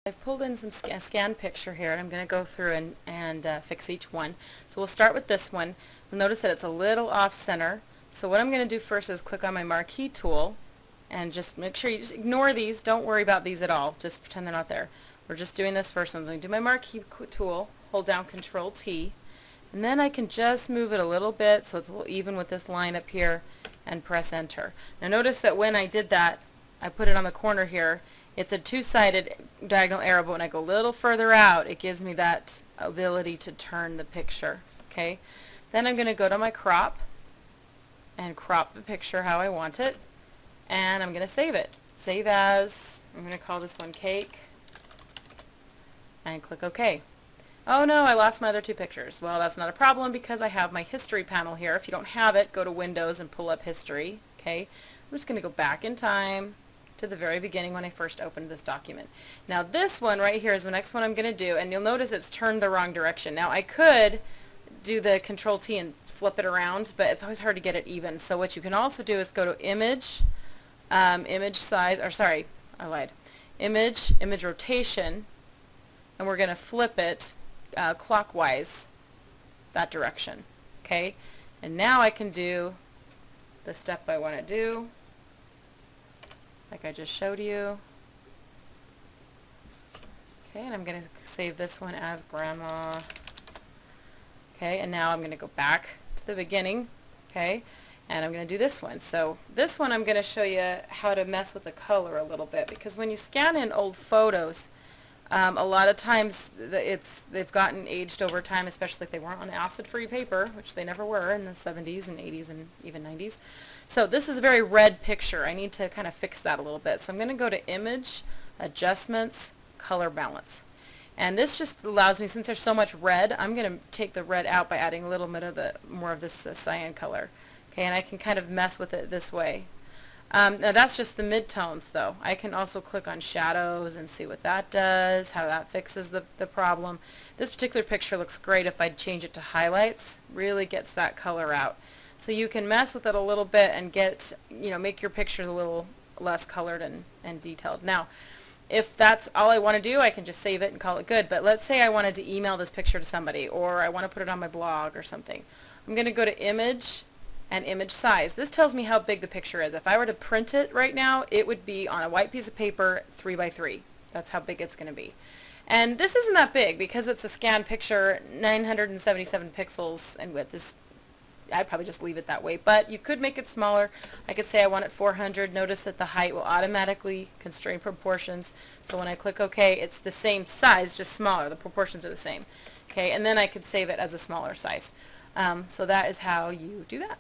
I've pulled in some scan picture here, and I'm going to go through and fix each one. So we'll start with this one. You'll notice that it's a little off center. So what I'm going to do first is click on my marquee tool and just make sure you just ignore these. Don't worry about these at all. Just pretend they're not there. We're just doing this first. So I'm going to do my marquee tool, hold down Control T, and then I can just move it a little bit so it's a little even with this line up here and press enter. Now notice that when I did that, I put it on the corner here. It's a two-sided diagonal arrow, but when I go a little further out, it gives me that ability to turn the picture. Okay. Then I'm going to go to my crop and crop the picture how I want it, and I'm going to save it. Save as, I'm going to call this one Cake, and click OK. Oh no, I lost my other two pictures. Well, that's not a problem because I have my history panel here. If you don't have it, go to Windows and pull up History. Okay. I'm just going to go back in time to the very beginning when I first opened this document. Now this one right here is the next one I'm going to do, and you'll notice it's turned the wrong direction. Now I could do the Control T and flip it around, but it's always hard to get it even. So what you can also do is go to Image, Image Size, or sorry, I lied. Image Rotation, and we're going to flip it clockwise that direction. Okay, and now I can do the step I want to do, like I just showed you. Okay, and I'm going to save this one as Grandma. Okay, and now I'm going to go back to the beginning. Okay, and I'm going to do this one. So this one I'm going to show you how to mess with the color a little bit, because when you scan in old photos, a lot of times they've gotten aged over time, especially if they weren't on acid-free paper, which they never were in the 70s and 80s and even 90s. So this is a very red picture. I need to kind of fix that a little bit. So I'm going to go to Image, Adjustments, Color Balance. And this just allows me, since there's so much red, I'm going to take the red out by adding a little bit of more of this cyan color. Okay, and I can kind of mess with it this way. Now that's just the midtones though. I can also click on shadows and see what that does, how that fixes the problem. This particular picture looks great if I change it to highlights. Really gets that color out. So you can mess with it a little bit and get, make your pictures a little less colored and detailed. Now, if that's all I want to do, I can just save it and call it good. But let's say I wanted to email this picture to somebody, or I want to put it on my blog or something. I'm going to go to Image and Image Size. This tells me how big the picture is. If I were to print it right now, it would be on a white piece of paper 3 by 3. That's how big it's going to be. And this isn't that big because it's a scanned picture, 977 pixels in width. I'd probably just leave it that way, but you could make it smaller. I could say I want it 400. Notice that the height will automatically constrain proportions. So when I click OK, it's the same size, just smaller. The proportions are the same. Okay, and then I could save it as a smaller size. So that is how you do that.